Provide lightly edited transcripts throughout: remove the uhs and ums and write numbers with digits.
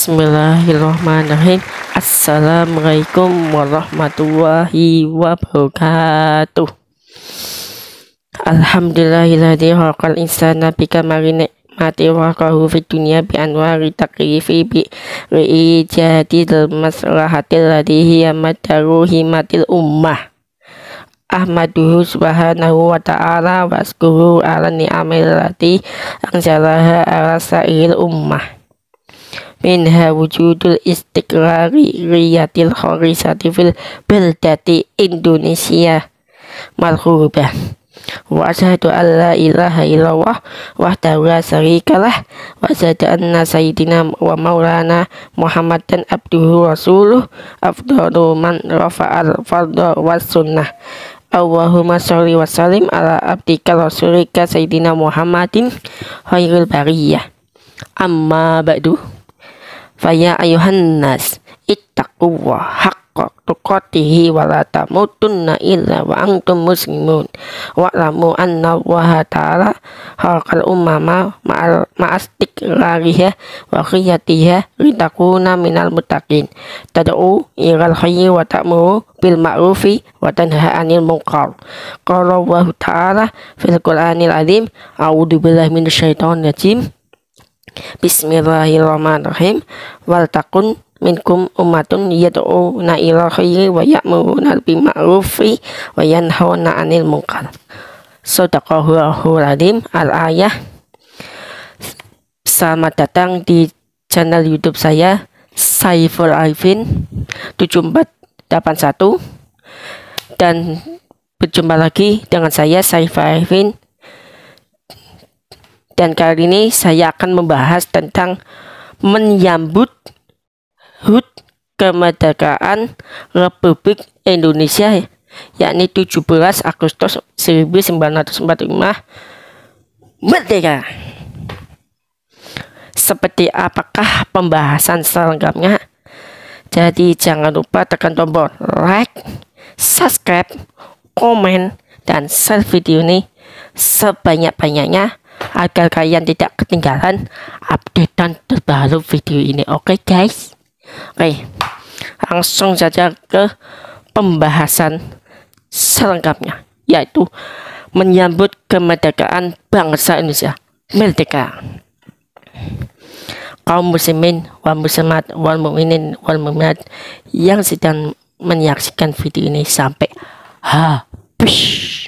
Bismillahirrahmanirrahim. Assalamualaikum warahmatullahi wabarakatuh. Alhamdulillahilladzi khalaqal insana bikamali nikmati wa qahu fid dunya bi anwari takrifi bi ijadil maslahatil ladzi hiya madaru himatil ummah. Ahmaduhu subhanahu wa ta'ala wa askuru ala ni'amil lati anzalaha ala sa'il ummah. Minha wujudul istiqrari riyatil khorisati fil bildati Indonesia marhubah. Wa asyhadu an la ilaha illallah wahdahu la syarikalah wa asyhadu anna sayyidina wa maulana Muhammadan abduhu rasuluh afdalu man rafa'al fardha was sunnah. Allahumma sholli wa sallim ala abdika rasulika sayyidina Muhammadin khairil bariyah. Amma ba'du. Faya ayuhan nas ittaqwa haqqa tuqatihi wa la tamutunna illa wa antum muslimun wa'lamu anna Allaha ta'ala khalaqal ummama ma'astiqrariha wa khiyatiha litakuna minal muttaqin tad'u ilal khayri wa ta'muru bil ma'rufi wa tanha 'anil munkar. Qala Allahu ta'ala fil Qur'anil azim, a'udzu billahi minasyaitonir rajim. Bismillahirrahmanirrahim. Wal takun minkum ummatun yad'una ila khairi wa ya'muruna bil ma'rufi wa yanhauna 'anil munkar. Shadaqallahul azim. Al-ayah. Selamat datang di channel YouTube saya, Saiful Arifin 7481, dan berjumpa lagi dengan saya, Saiful Arifin. Dan kali ini saya akan membahas tentang menyambut HUT kemerdekaan Republik Indonesia, yakni 17 Agustus 1945 merdeka. Seperti apakah pembahasan selengkapnya? Jadi jangan lupa tekan tombol like, subscribe, komen, dan share video ini sebanyak-banyaknya agar kalian tidak ketinggalan updatean terbaru video ini. Oke guys, langsung saja ke pembahasan selengkapnya, yaitu menyambut kemerdekaan bangsa Indonesia merdeka. Kaum muslimin wal muslimat wal mu'minin wal mu'minat yang sedang menyaksikan video ini sampai habis.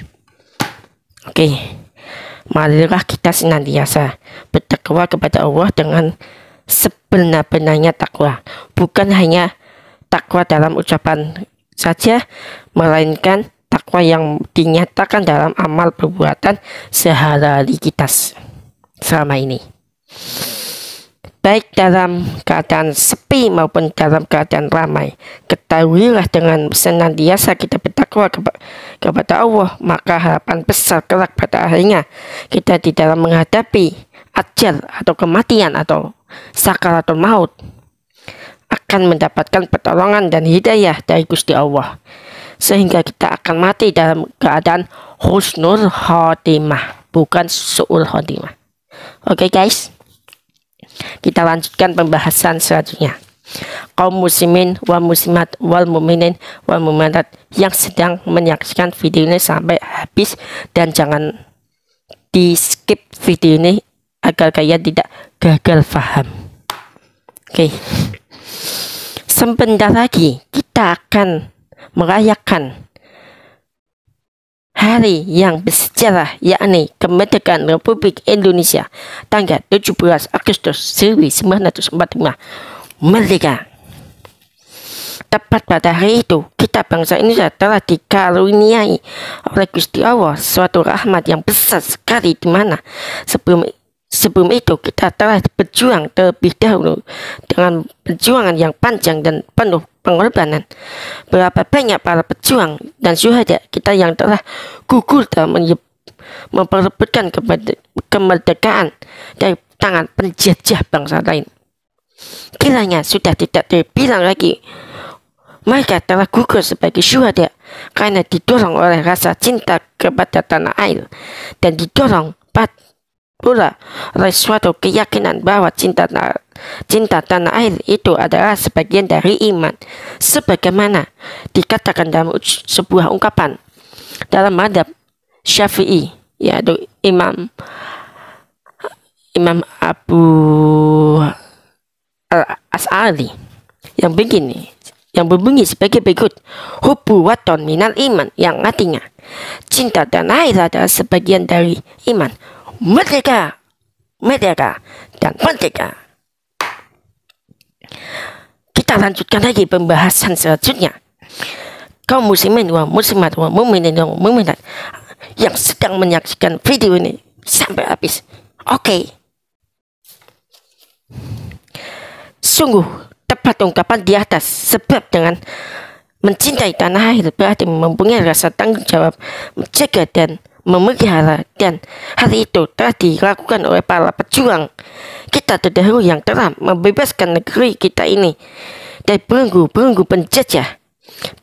Marilah kita senantiasa bertakwa kepada Allah dengan sebenar-benarnya takwa. Bukan hanya takwa dalam ucapan saja, melainkan takwa yang dinyatakan dalam amal perbuatan sehari-hari kita selama ini. Baik dalam keadaan sepi maupun dalam keadaan ramai, ketahuilah dengan senantiasa kita bertakwa kepada Allah, maka harapan besar kelak pada akhirnya kita di dalam menghadapi ajal atau kematian atau sakaratul maut akan mendapatkan pertolongan dan hidayah dari Gusti Allah, sehingga kita akan mati dalam keadaan husnul khotimah, bukan su'ul khotimah. Oke guys, kita lanjutkan pembahasan selanjutnya. Kaum muslimin wal muslimat wal mu'minin wal mu'minat yang sedang menyaksikan video ini sampai habis, dan jangan di skip video ini agar kalian tidak gagal paham. Sebentar lagi kita akan merayakan hari yang bersejarah, yakni kemerdekaan Republik Indonesia tanggal 17 Agustus 1945 merdeka. Tepat pada hari itu, kita bangsa Indonesia telah dikaruniai oleh Gusti Allah suatu rahmat yang besar sekali, di mana sebelum itu kita telah berjuang terlebih dahulu dengan perjuangan yang panjang dan penuh pengorbanan. Berapa banyak para pejuang dan syuhada kita yang telah gugur dalam memperebutkan kemerdekaan dari tangan penjajah bangsa lain. Kiranya sudah tidak terbilang lagi mereka telah gugur sebagai syuhada karena didorong oleh rasa cinta kepada tanah air dan didorong pula oleh suatu keyakinan bahwa cinta tanah air itu adalah sebagian dari iman, sebagaimana dikatakan dalam sebuah ungkapan dalam madhab Syafi'i, yaitu Imam Abu al-As'ari yang berbunyi sebagai berikut: hubbu waton minal iman, yang artinya cinta tanah air adalah sebagian dari iman. Merdeka dan merdeka. Kita lanjutkan lagi pembahasan selanjutnya. Kaum muslimin wa muslimat wa mu'minin wa mu'minat yang sedang menyaksikan video ini sampai habis. Oke. Sungguh tepat ungkapan di atas, sebab dengan mencintai tanah air berarti mempunyai rasa tanggung jawab menjaga dan memelihara, dan hal itu telah dilakukan oleh para pejuang kita terdahulu yang telah membebaskan negeri kita ini dari belenggu penjajah,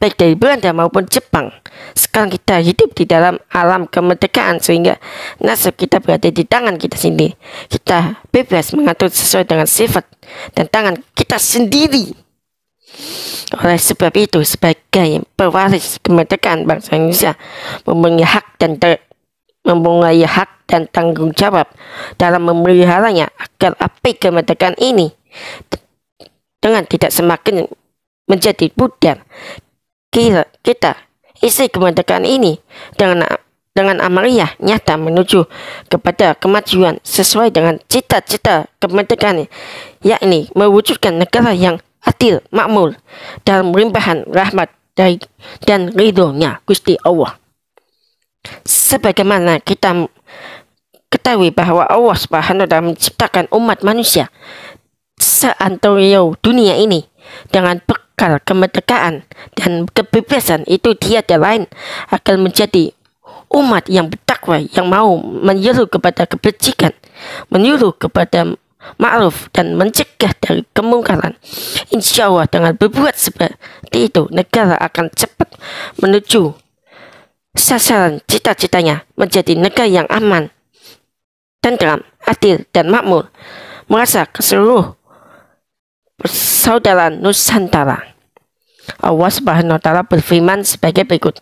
baik dari Belanda maupun Jepang. Sekarang kita hidup di dalam alam kemerdekaan, sehingga nasib kita berada di tangan kita sendiri. Kita bebas mengatur sesuai dengan sifat dan tangan kita sendiri. Oleh sebab itu, sebagai pewaris kemerdekaan bangsa Indonesia, mempunyai hak dan tanggung jawab dalam memeliharanya agar api kemerdekaan ini dengan tidak semakin menjadi pudar. Kita isi kemerdekaan ini dengan amaliyah nyata menuju kepada kemajuan sesuai dengan cita-cita kemerdekaan, yakni mewujudkan negara yang adil, makmur, dalam limpahan rahmat dan ridhonya Gusti Allah. Sebagaimana kita ketahui bahwa Allah Subhanahu wa Ta'ala menciptakan umat manusia seantero dunia ini dengan bekal kemerdekaan dan kebebasan, itu tiada lain akan menjadi umat yang bertakwa, yang mau menyuruh kepada kebajikan, menyuruh kepada ma'ruf dan mencegah dari kemungkaran. Insya Allah dengan berbuat seperti itu, negara akan cepat menuju sasaran cita-citanya, menjadi negara yang aman, tentram, adil dan makmur, merasa ke seluruh persaudaraan Nusantara. Allah Subhanahu wa Ta'ala berfirman sebagai berikut: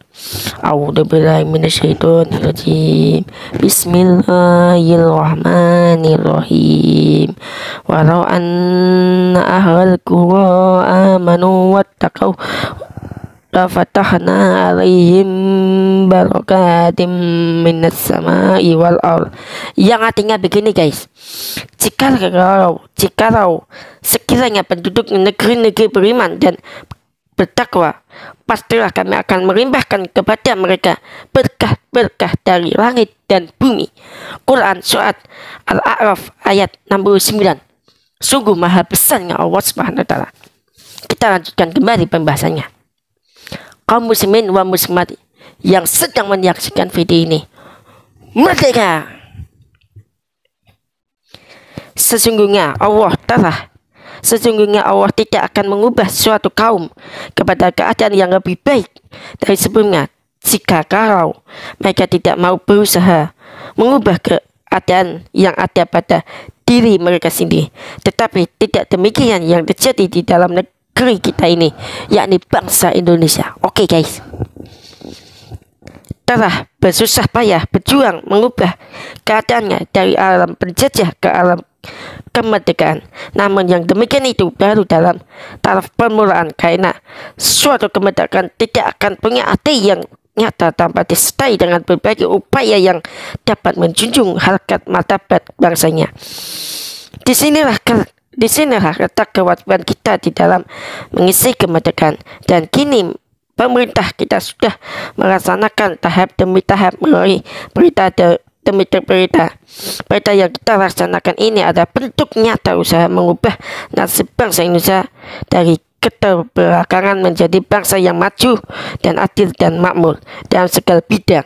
A'udzubillahi minasyaitonirrajim. Bismillahirrahmanirrahim. Walau anna ahlal qura amanu wattaqau lafatahna alaihim barakatim minas samai wal ardh. Yang artinya begini guys, jikalau sekiranya penduduk negeri-negeri beriman dan bertakwa, pastilah kami akan melimpahkan kepada mereka berkah-berkah dari langit dan bumi. Quran Surat Al-A'raf ayat 69. Sungguh maha besarnya Allah Subhanahu wa Ta'ala. Kita lanjutkan kembali pembahasannya. Kaum muslimin wa muslimat yang sedang menyaksikan video ini, merdeka! Sesungguhnya Allah tidak akan mengubah suatu kaum kepada keadaan yang lebih baik dari sebelumnya, kalau mereka tidak mau berusaha mengubah keadaan yang ada pada diri mereka sendiri. Tetapi tidak demikian yang terjadi di dalam negeri kita ini, yakni bangsa Indonesia. Oke guys, telah bersusah payah berjuang mengubah keadaannya dari alam penjajah ke alam kemerdekaan. Namun yang demikian itu baru dalam taraf permulaan, karena suatu kemerdekaan tidak akan punya arti yang nyata tanpa disertai dengan berbagai upaya yang dapat menjunjung harkat martabat bangsanya. Disinilah letak kewajiban kita di dalam mengisi kemerdekaan, dan kini pemerintah kita sudah melaksanakan tahap demi tahap melalui berita demi berita. Berita yang kita laksanakan ini adalah bentuk nyata usaha mengubah nasib bangsa Indonesia dari keterbelakangan menjadi bangsa yang maju dan adil dan makmur dalam segala bidang,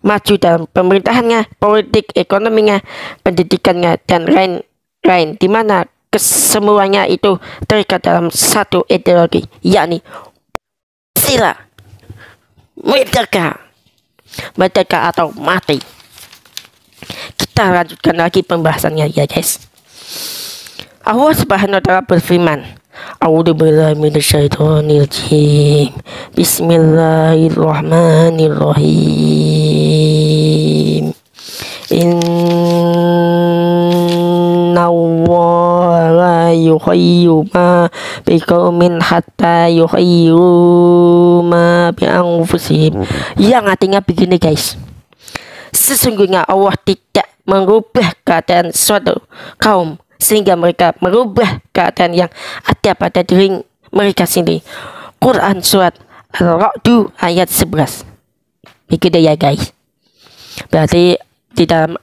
maju dalam pemerintahannya, politik, ekonominya, pendidikannya, dan lain-lain, di mana kesemuanya itu terikat dalam satu ideologi, yakni sila merdeka atau mati. Kita lanjutkan lagi pembahasannya ya guys. Allah Subhanahu wa taala berfirman, A'udzubillahi minasyaitonirrajim. Bismillahirrahmanirrahim. Innallaha la yughayyiru ma biqaumin hatta yughayyiru ma bi anfusihim. Yang artinya begini guys. Sesungguhnya Allah tidak merubah keadaan suatu kaum sehingga mereka merubah keadaan yang ada pada diri mereka sendiri. Quran surat Al-Ra'd ayat 11. Begitu ya guys. Berarti di dalam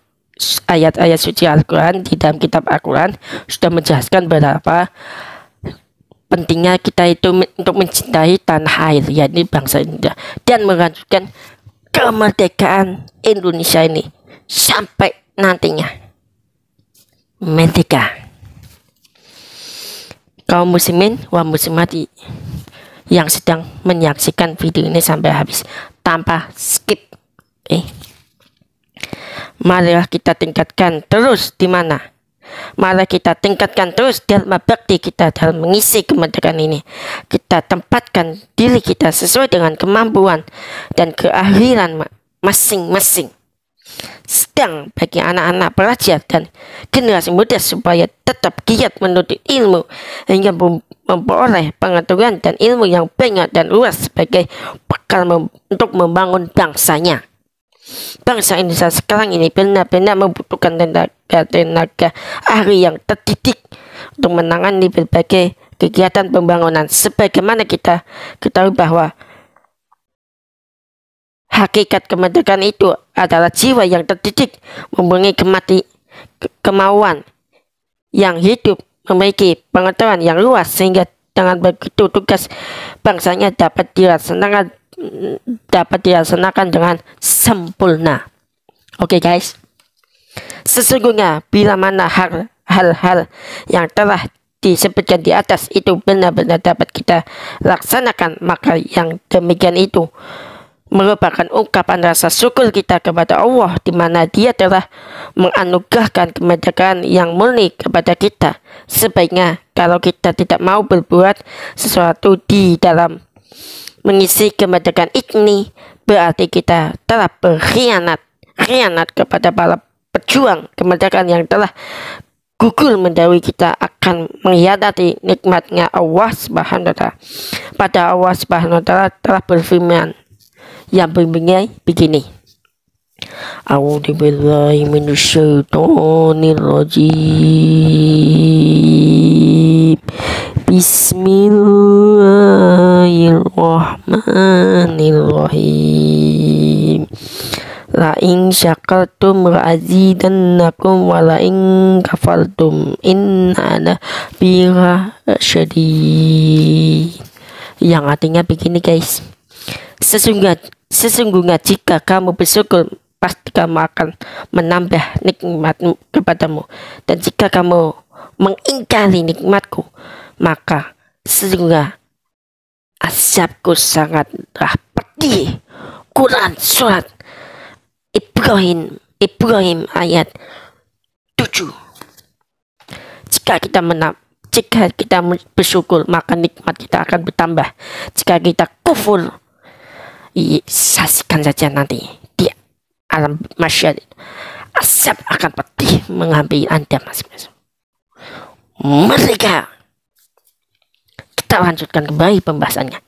ayat-ayat suci Al-Quran, di dalam kitab Al-Quran sudah menjelaskan betapa pentingnya kita itu untuk mencintai tanah air, yakni bangsa Indonesia, dan melanjutkan kemerdekaan Indonesia ini sampai nantinya merdeka. Kaum muslimin wa muslimati yang sedang menyaksikan video ini sampai habis tanpa skip, marilah kita tingkatkan terus di mana? Mari kita tingkatkan terus dalam bakti kita dalam mengisi kemerdekaan ini. Kita tempatkan diri kita sesuai dengan kemampuan dan keahlian masing-masing. Sedang bagi anak-anak pelajar dan generasi muda supaya tetap giat menuntut ilmu hingga memperoleh pengetahuan dan ilmu yang banyak dan luas sebagai bekal untuk membangun bangsanya. Bangsa Indonesia sekarang ini benar-benar membutuhkan tenaga ahli yang terdidik untuk menangani berbagai kegiatan pembangunan. Sebagaimana kita ketahui bahwa hakikat kemerdekaan itu adalah jiwa yang terdidik, mempunyai kemauan yang hidup, memiliki pengetahuan yang luas, sehingga dengan begitu tugas bangsanya dapat dilaksanakan dengan sempurna. Oke guys, sesungguhnya bila mana hal-hal yang telah disebutkan di atas itu benar-benar dapat kita laksanakan, maka yang demikian itu merupakan ungkapan rasa syukur kita kepada Allah, di mana Dia telah menganugerahkan kemerdekaan yang murni kepada kita. Sebaiknya kalau kita tidak mau berbuat sesuatu di dalam mengisi kemerdekaan ini, berarti kita telah berkhianat kepada para pejuang kemerdekaan yang telah gugur mendahului kita, akan mengkhianati nikmatnya Allah Subhanahu wa taala. Pada Allah Subhanahu wa taala telah berfirman yang berbunyi begini, A'udzubillahi minasyaitonirrajim. Bismillahirrahmanirrahim. La in syakartum la'azidannakum wa la in kafartum inna adabi syadid. Yang artinya begini guys. Sesungguhnya jika kamu bersyukur, pasti kamu akan menambah nikmat kepadamu. Dan jika kamu mengingkari nikmatku, maka sesungguhnya azabku sangatlah pedih. Quran surat Ibrahim ayat 7. Jika kita bersyukur, maka nikmat kita akan bertambah. Jika kita kufur, saksikan saja nanti di alam masyarakat, azab akan pedih mengambil Anda masing-masing. Merdeka. Kita lanjutkan kembali pembahasannya.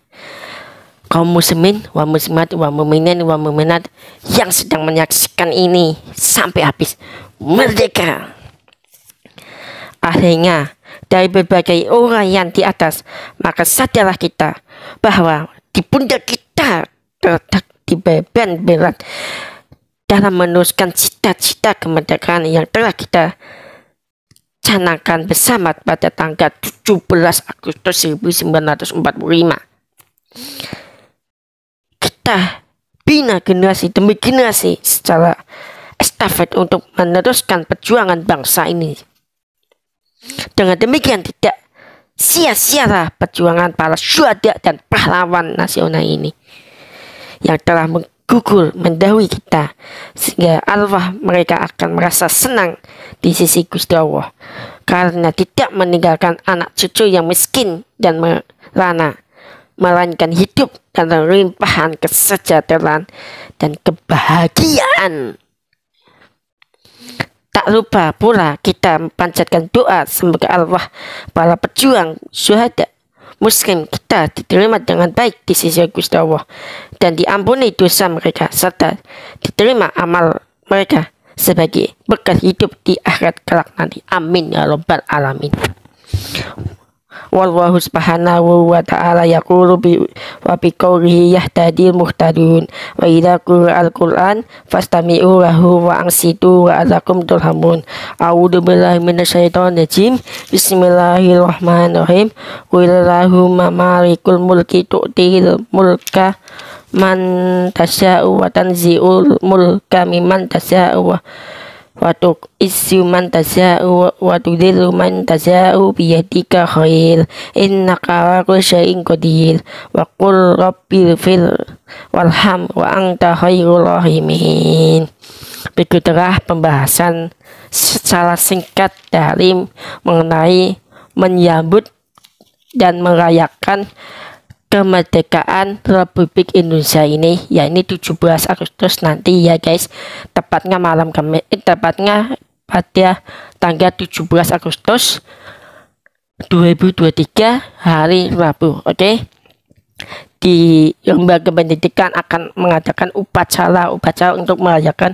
Kaum muslimin wa muslimat wa mu'minin wa mu'minat yang sedang menyaksikan ini sampai habis, merdeka. Akhirnya dari berbagai uraian di atas, maka sadarlah kita bahwa di pundak kita terletak di beban berat dalam meneruskan cita-cita kemerdekaan yang telah kita canangkan bersama pada tanggal 17 Agustus 1945. Kita bina generasi demi generasi secara estafet untuk meneruskan perjuangan bangsa ini. Dengan demikian tidak sia-sialah perjuangan para syuhada dan pahlawan nasional ini yang telah gugur mendahului kita, sehingga arwah mereka akan merasa senang di sisi Gusti Allah karena tidak meninggalkan anak cucu yang miskin dan merana, melainkan hidup dalam limpahan kesejahteraan dan kebahagiaan. Tak lupa pula kita panjatkan doa semoga arwah para pejuang syuhada Muslim kita diterima dengan baik di sisi Gusti Allah dan diampuni dosa mereka serta diterima amal mereka sebagai berkah hidup di akhirat kelak nanti. Amin ya rabbal alamin. Wallahu subhanahu wa ta'ala yaqulu wa biqaulihi yahtadil muhtadun wa idza qura'al qur'an fastami'u lahu wa ansitu wa alakum turhamun. A'udzu billahi minasyaitonir rajim. Bismillahirrahmanirrahim. Qulillahumma malikul mulki tu'til mulka man tasya'u wa tanzi'ul mulka mimman tasya'u wa tu'izzu man tasya'u wa tudhillu man tasya'u biyadika khair innaka ala kulli syai'in qadir wa qul rabbighfir warham wa anta khairur rahimin. Begitulah pembahasan secara singkat dari mengenai menyambut dan merayakan kemerdekaan Republik Indonesia ini, ya ini 17 Agustus nanti ya guys, tepatnya tepatnya pada tanggal 17 Agustus 2023 hari Rabu. Oke. Di lembaga pendidikan akan mengadakan upacara untuk merayakan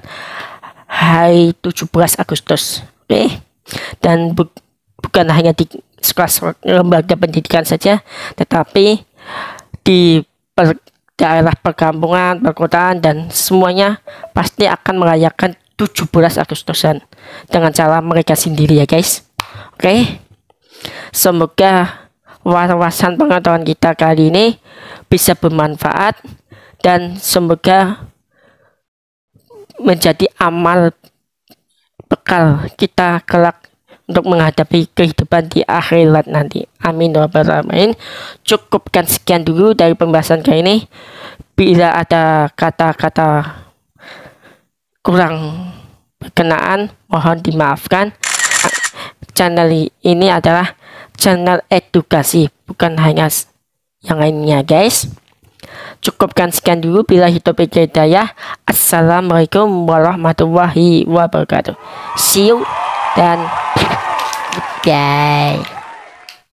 hari 17 Agustus. Oke. Dan bukan hanya di sekolah lembaga pendidikan saja, tetapi di daerah perkampungan, perkotaan, dan semuanya pasti akan merayakan 17 Agustusan dengan cara mereka sendiri ya guys. Oke. Semoga wawasan pengetahuan kita kali ini bisa bermanfaat dan semoga menjadi amal bekal kita kelak untuk menghadapi kehidupan di akhirat nanti. Amin ya rabbal alamin. Cukupkan sekian dulu dari pembahasan kali ini. Bila ada kata-kata kurang berkenaan, mohon dimaafkan. Channel ini adalah channel edukasi, bukan hanya yang lainnya guys. Cukupkan sekian dulu. Bila hidup hidayah. Assalamualaikum warahmatullahi wabarakatuh. See you dan bye.